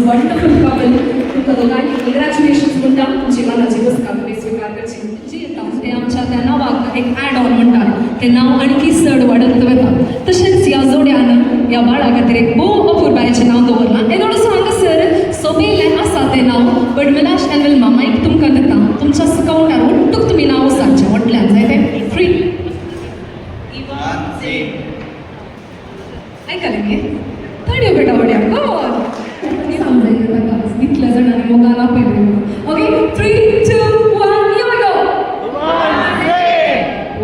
Wonderful couple. तुमकां दोगांनी कंग्रॅच्युलेशन्स म्हणटा तुमची मनाची बसका तुमी स्विकार करची. जी येता ते आमच्या त्या नांवाक एक ॲड ऑन म्हणटात तें नांव आणखी चड वाडत वता. तशेंच ह्या जोड्यान ह्या बाळा खातीर एक भोव अपुरबायेचें नांव दवरलां. हें थोडंसं हांगासर सोबेलें आसा तें नांव, बट मिलाश एंड विल्मा मायक तुमकां दिता. तुमच्या स्काउंटार उट्टूक तुमी नांव सांगचें व्हडल्यान जाय तें. 3 ऐकलें गे थोड्यो बेटा व्हड्या गॉड समजायचं ताका इतल्या जाणांनी मोगान आपयलें. Okay 3, 2, 1 here we go.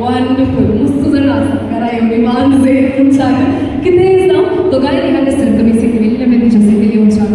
Wonderful. मस्त जाणां आसा घरा येवनी वांजे तुमच्याक कितेंय जावं दोगांयनी हांगासर तुमी सिकविल्ले मेरेच्या सिकविली येवच्याक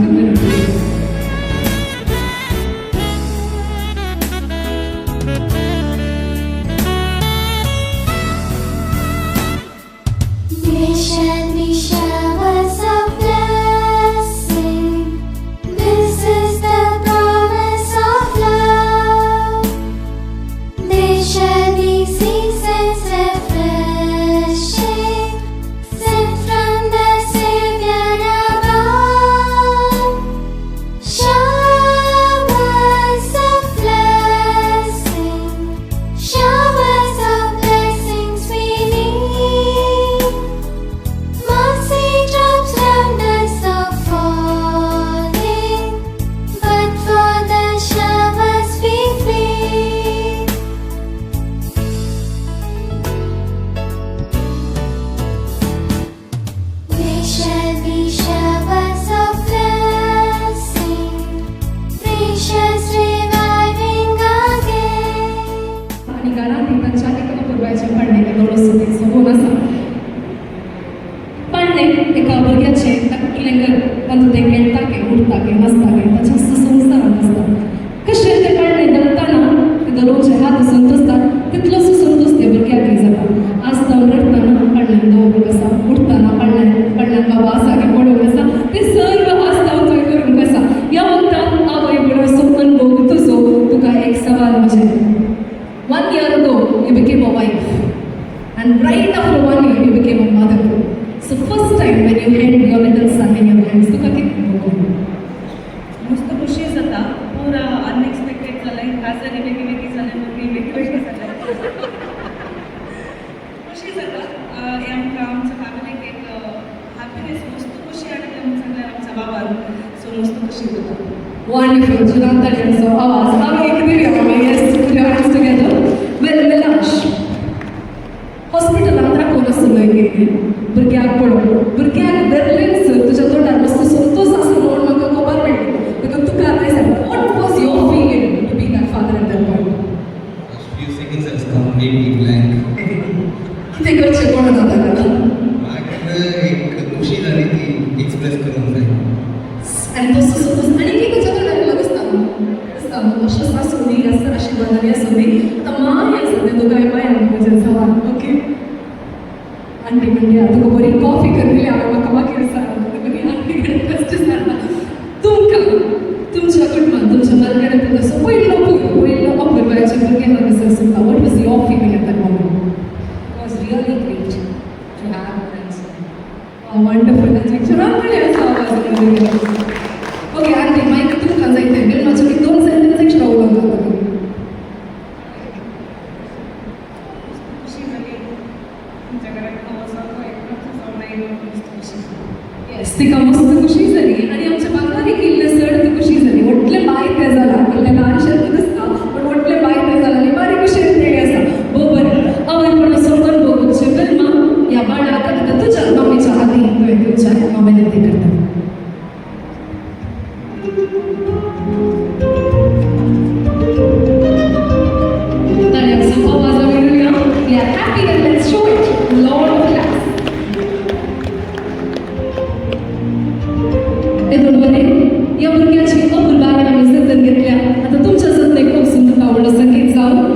Wonderful. So आवाज आम्ही एक Divya yes put your hands together. Well Milash हॉस्पिटलांत राखून आसुनय गे भुरग्याक पळोवन भुरग्याक धरलेंच तुज्या तोंडार मस्त संतोष आसा म्हणून म्हाका खबर मेळ्ळी. बिकॉज तुका आतां सांगता what was your feeling to be that father at that point? few seconds I was completely blank. कितें करचें कोण जाता ताका म्हाका एक खुशी जाली ती एक्सप्रेस करूंक जाय. आणि तसो संतोष आनी कितें तुज्या तोंडार लगेच अशें सासूनी आसता आशिर्वादानी आसूनी आतां माय आसा तें दोगांय बायलांक म्हज्या जावान ओके. आंटी म्हणजे तुका बरी कॉफी करतली हांवें म्हाका मागीर सांगलें आंटी कडेन बेश्टें सांगता तुमकां तुमच्या कुटुंबान तुमच्या मरगड्यान तुका सो पयलो अपुरबायेचे भुरगे हांगासर सुद्दां what was your feeling at that moment? It was really great to have friends. Wonderful. विचारांकडे आसा आवाज. ओके आंटी मायक तुमकां जायतें बीन म्हाजे एक 2 सेंटेन्स एक्स्ट्रा उलोवंक जाता. येस तिका मस्त खुशी जाली आनी आमच्या बांगारी किल्ले चड ती खुशी जाली. व्हडले बाय ते जाला म्हणल्यार ल्हानशें दिसता पण व्हडले बाय ते जाला आनी बारीक कशें ते आसा भोव बरें. आवय पण समोर बघूचे फिल्मा ह्या बाळाक आतां तुज्या मम्मीच्या हाती तुवें तुमच्या मम्मीन ते करता. या भुरग्याची अपुरबायेन आमी जतन घेतल्या. आतां तुमच्या जतनेक खूब सुंदर आवड संगीत जावन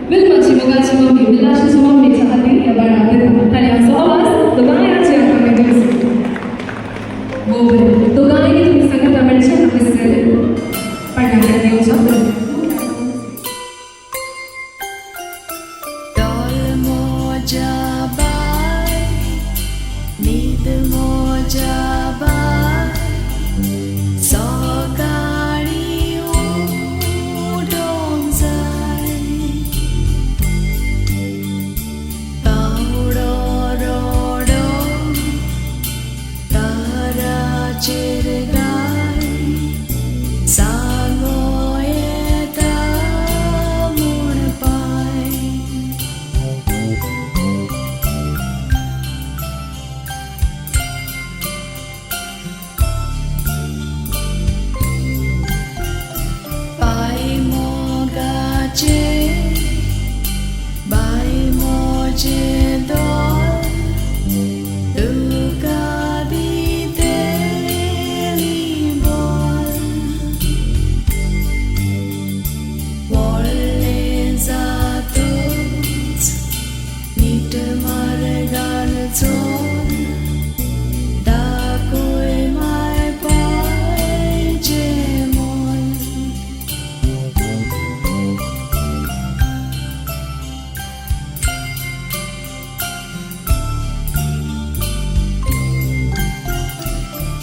विल्माची मोगाची मम्मी मिलाशाच्या मम्मीच्या हातीन ह्या बाळाक दिता. ताल्यांचो आवाज दोगांयाचे आमी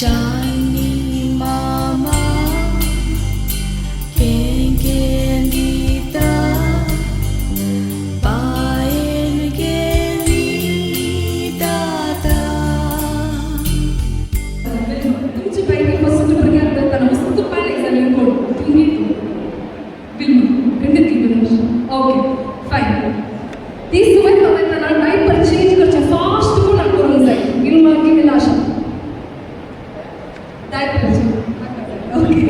Johnny Mama, Ken Gita, Paen Geli Tata. तुमची पहिली मस्त भुरग्यांक करताना मस्त पान एक्झामीन कोण तुम्ही फिल्म खंडित विलास ओके फायन ती सवय करताना डायपर चेंज करचे फास्ट कोण करून जाय फिल्म की विलास डायपर ओके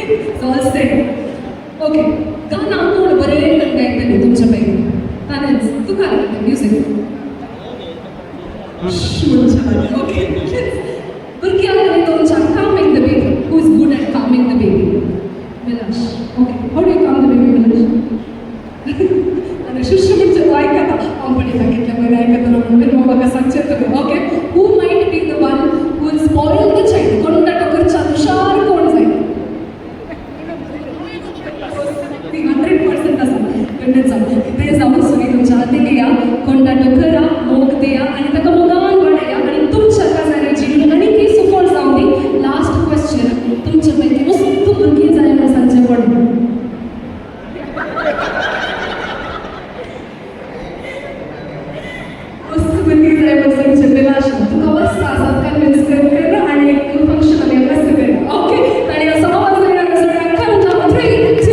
ऑल सेट ओके गाणं कोण बरें गायतले तुमच्या पैकी तानेच तू काय म्युझिक ओके भुरग्यांक तुमच्या calming the baby. Who is good at calming the baby? Vilash. Okay. How do you calm the baby, Vilash? आणि शुश्रू म्हणजे ऐकता कंपनी सांगितल्यामुळे ऐकता म्हणून मग बघा सांगचे तुम्ही okay who might be the one who will spoil the child कोणता टोकरचा हुशार कोण जाईल ती 100% असा गंडेचा ते जाऊन सगळी तुमच्या हाती या कोणता टोकरा मोग द्या आणि ताका मोगान वाडया आणि तुमच्या काजारे जीवन आणि की सुफळ जाऊन दी लास्ट क्वेश्चन तुमच्या पैकी मस्त भुरगी जाय म्हणून सांगचे पडले मस्त भुरगी जाय म्हणून सांगचे विलास तुका बस सासात कन्विन्स कर आणि एक फंक्शन आम्ही कसं कर ओके आणि असं आवाज येणार सगळ्यांना खाऊन जा 3 2 1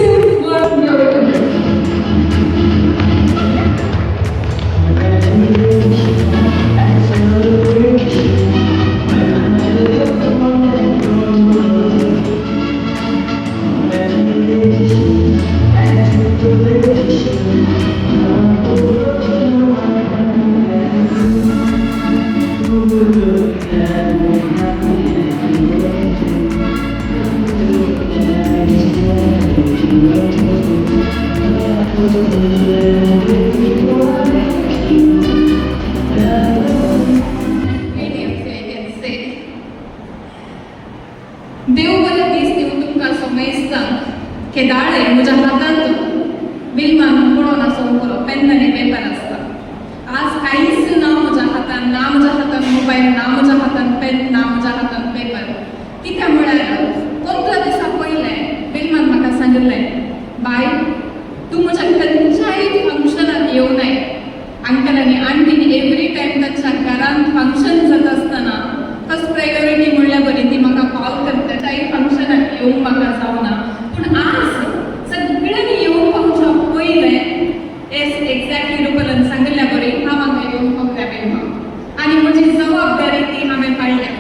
देव बरें दीस दिवं तुमकां सोमेस्तां केदाळे म्हज्या हातांत बिलमान म्हणून असो करो पेन आनी पेपर आसता आज कांयच ना म्हज्या हातान ना म्हज्या हातान मोबायल ना म्हज्या हातान पेन ना म्हज्या हातान पेपर कित्याक म्हळ्यार 15 दिसा पयलें बिलमान म्हाका सांगिल्लें बाय तूं म्हज्या खंयच्याय फंक्शनाक येवनाय अंकल आनी आंटीन एवरी टायम तांच्या घरांत फंक्शन जाता आसतना फर्स्ट प्रायोरिटी म्हणल्यार बरी ती म्हाका कॉल करता काही फंक्शनाक येवंक म्हाका जावना पूण आज सगळ्यांनी येवंक पावच्या पयलें एक्झॅक्टली रुपलान सांगिल्ल्या बरी हांव म्हाका येवंक पावल्या बेलमा आनी म्हजी जबाबदारी ती हांवें पाळल्या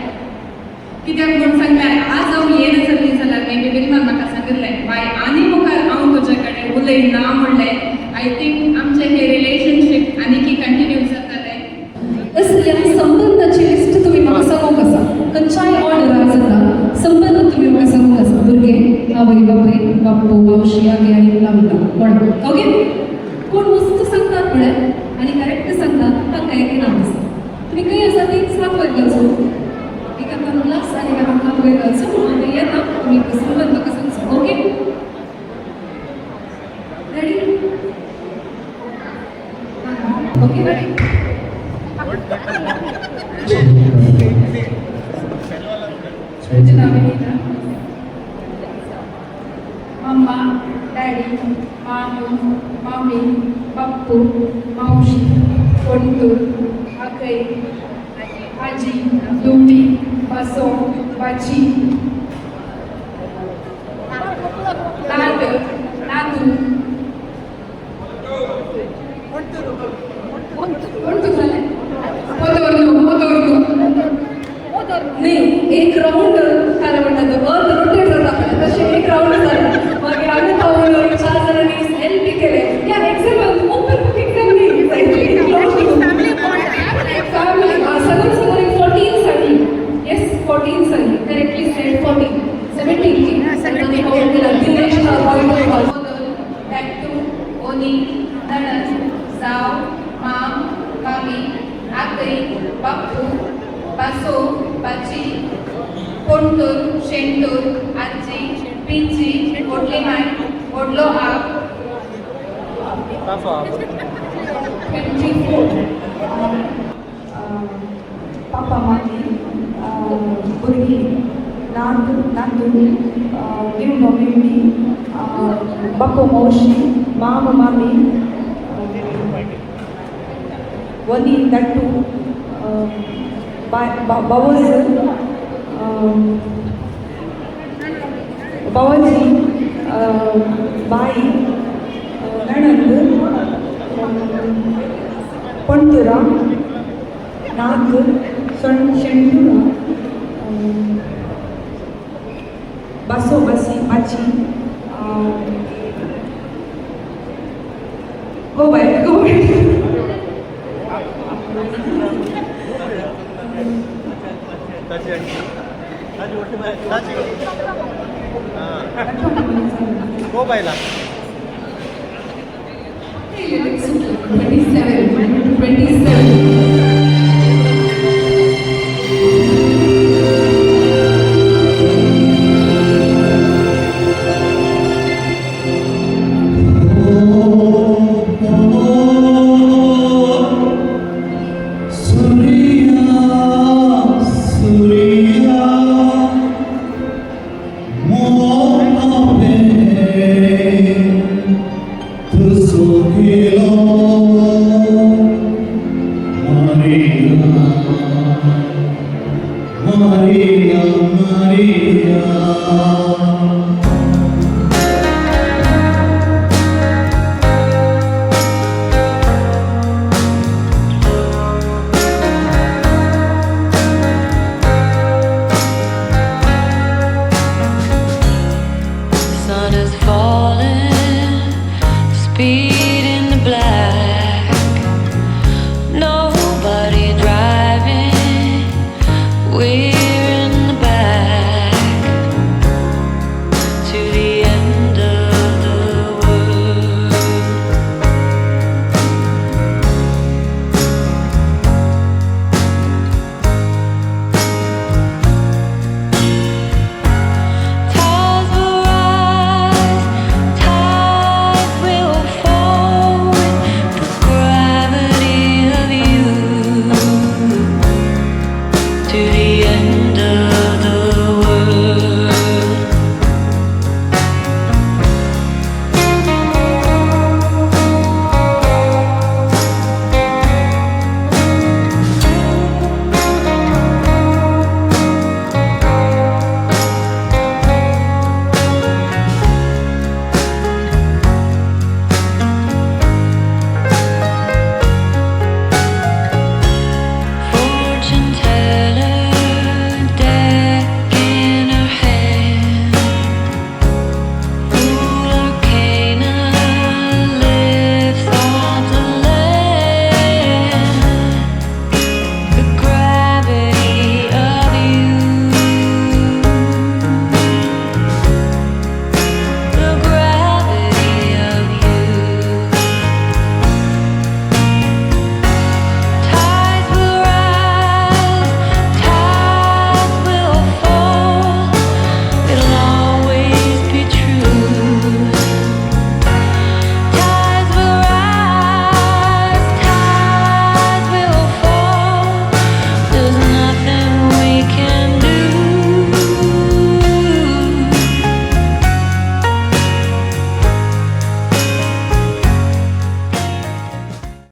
कित्याक म्हूण सांगल्यार आज हांव येना जाल्ली जाल्यार मेबी बिलमान म्हाका सांगिल्लें बाय आनी मुखार हांव तुजे कडेन उलयना म्हणलें आय थिंक आमचें हें रिलेशनशीप आनीकी कंटिन्यू जातलें असल्या संबंधाची लिस्ट तुम्ही म्हाका सांगूंक आसा खंयच्याय ऑर्डरार जाता संबंध तुम्ही म्हाका सांगूंक आसा भुरगे आवय बापूय बाप्पू मावशी आगे आनी लागला कोण ओके कोण मस्त सांगतात म्हळ्यार आनी करेक्ट सांगतात तांकां एक इनाम आसा तुमी खंय आसा ती सात वयर घालचो एका लास्ट आनी एका हात वयर घालचो म्हणून येता तुमी संबंध कसो सांगचो ओके रेडी ओके रेडी मम्मा डॅडी मामू मामी पप्पू मावशी कोंटू आकई आजी दुमी बसो बाची नात नातू कोंटू झाले नाही एक राऊंड काय म्हणतात अर्ध रोटेट जाता तसे एक राऊंड झाला मागीर आमी पावलो 4 जणांनी हेल्प केले या एक्झाम ओपन बुक एक्झाम नाही फॅमिली सगळं सगळं 14 साठी येस 14 साठी करेक्टली सेड 14 17 की सगळ्यांनी काउंट केला दिनेश पॉइंट टॅक्टू ओनी ननन साव माम मामी आकई बाप्पू बासो बाची कोंटूर शेंटूर आजी पिंची ओडली माय ओडलो आप 24 पापा मामी भुरगीं नातू नीव मम्मी बापू मावशी मामा मामी वनी दट्टू बावज बावाजी बाई नणंद पणतुरा नाग शेंडुरा बासो बासी बाची गो बाय go baila. 27